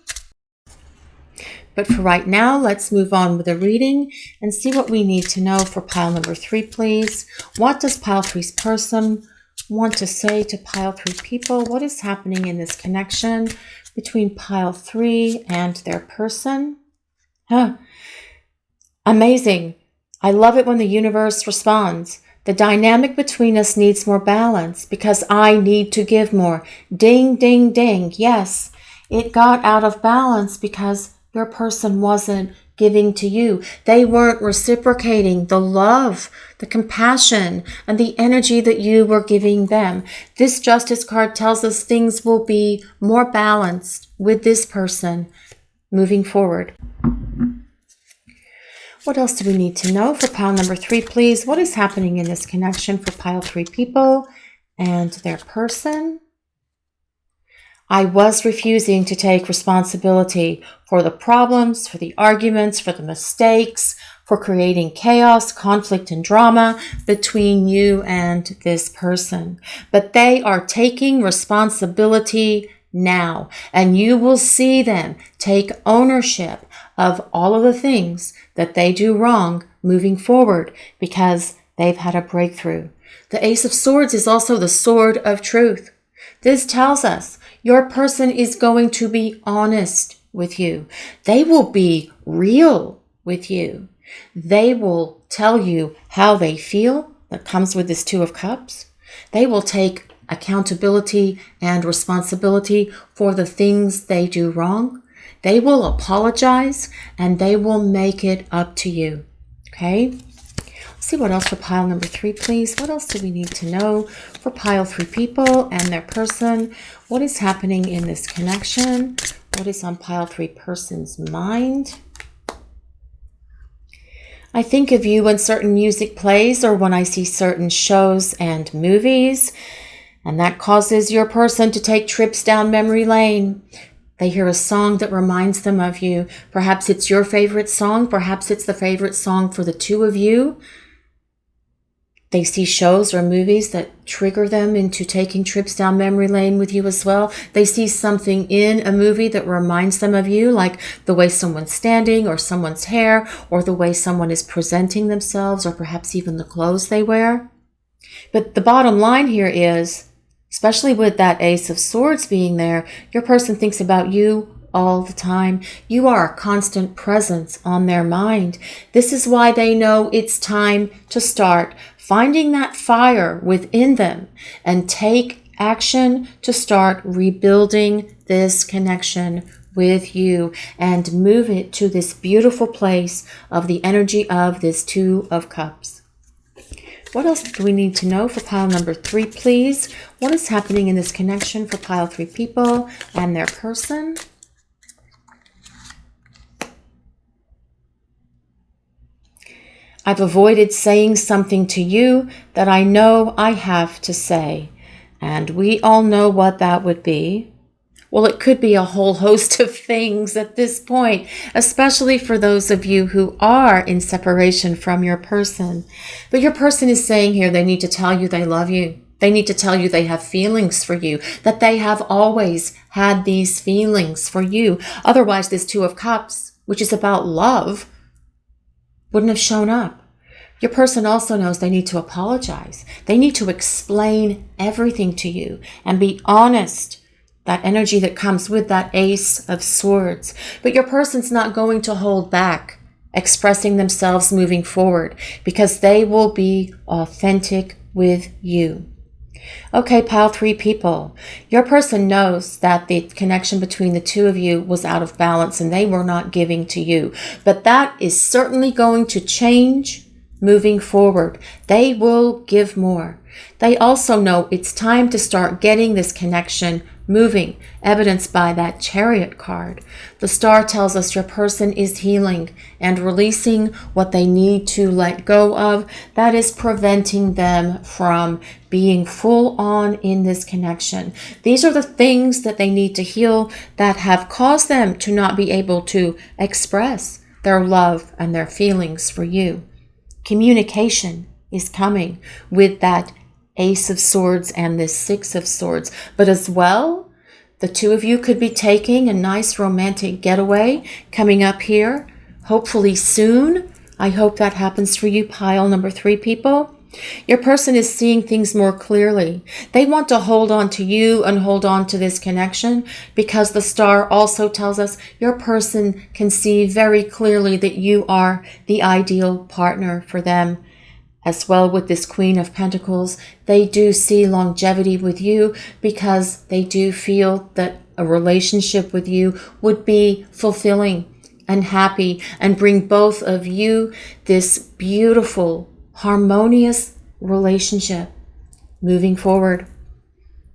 But for right now, let's move on with the reading and see what we need to know for pile number 3, please. What does pile 3's person want to say to pile 3 people? What is happening in this connection between pile 3 and their person? Amazing. I love it when the universe responds. The dynamic between us needs more balance because I need to give more. Ding, ding, ding. Yes, it got out of balance because your person wasn't giving to you. They weren't reciprocating the love, the compassion, and the energy that you were giving them. This Justice card tells us things will be more balanced with this person moving forward. What else do we need to know for pile number 3, please? What is happening in this connection for pile 3 people and their person? I was refusing to take responsibility for the problems, for the arguments, for the mistakes, for creating chaos, conflict, and drama between you and this person. But they are taking responsibility now, and you will see them take ownership of all of the things that they do wrong moving forward because they've had a breakthrough. The Ace of Swords is also the sword of truth. This tells us your person is going to be honest with you. They will be real with you. They will tell you how they feel. That comes with this Two of Cups. They will take accountability and responsibility for the things they do wrong. They will apologize and they will make it up to you. Okay? Let's see what else for pile number 3, please. What else do we need to know for pile 3 people and their person? What is happening in this connection? What is on pile 3 person's mind? I think of you when certain music plays or when I see certain shows and movies, and that causes your person to take trips down memory lane. They hear a song that reminds them of you. Perhaps it's your favorite song. Perhaps it's the favorite song for the two of you. They see shows or movies that trigger them into taking trips down memory lane with you as well. They see something in a movie that reminds them of you, like the way someone's standing or someone's hair or the way someone is presenting themselves or perhaps even the clothes they wear. But the bottom line here is, especially with that Ace of Swords being there, your person thinks about you all the time. You are a constant presence on their mind. This is why they know it's time to start finding that fire within them and take action to start rebuilding this connection with you and move it to this beautiful place of the energy of this Two of Cups. What else do we need to know for pile number 3, please? What is happening in this connection for pile 3 people and their person? I've avoided saying something to you that I know I have to say. And we all know what that would be. Well, it could be a whole host of things at this point, especially for those of you who are in separation from your person. But your person is saying here they need to tell you they love you. They need to tell you they have feelings for you, that they have always had these feelings for you. Otherwise, this Two of Cups, which is about love, wouldn't have shown up. Your person also knows they need to apologize. They need to explain everything to you and be honest. That energy that comes with that Ace of Swords. But your person's not going to hold back expressing themselves moving forward because they will be authentic with you. Okay, pile 3 people. Your person knows that the connection between the two of you was out of balance and they were not giving to you. But that is certainly going to change moving forward. They will give more. They also know it's time to start getting this connection moving, evidenced by that Chariot card. The star tells us your person is healing and releasing what they need to let go of that is preventing them from being full on in this connection. These are the things that they need to heal that have caused them to not be able to express their love and their feelings for you. Communication is coming with that Ace of Swords and this Six of Swords. But as well, the two of you could be taking a nice romantic getaway coming up here, hopefully soon. I hope that happens for you, pile number 3 people. Your person is seeing things more clearly. They want to hold on to you and hold on to this connection because the star also tells us your person can see very clearly that you are the ideal partner for them. As well with this Queen of Pentacles, they do see longevity with you because they do feel that a relationship with you would be fulfilling and happy and bring both of you this beautiful, harmonious relationship moving forward.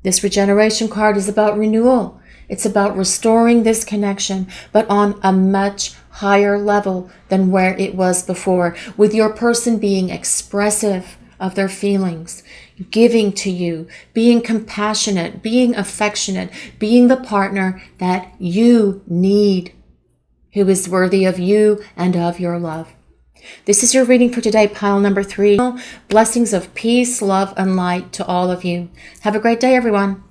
This regeneration card is about renewal. It's about restoring this connection, but on a much higher level than where it was before, with your person being expressive of their feelings, giving to you, being compassionate, being affectionate, being the partner that you need, who is worthy of you and of your love. This is your reading for today, pile number 3. Blessings of peace, love, and light to all of you. Have a great day, everyone.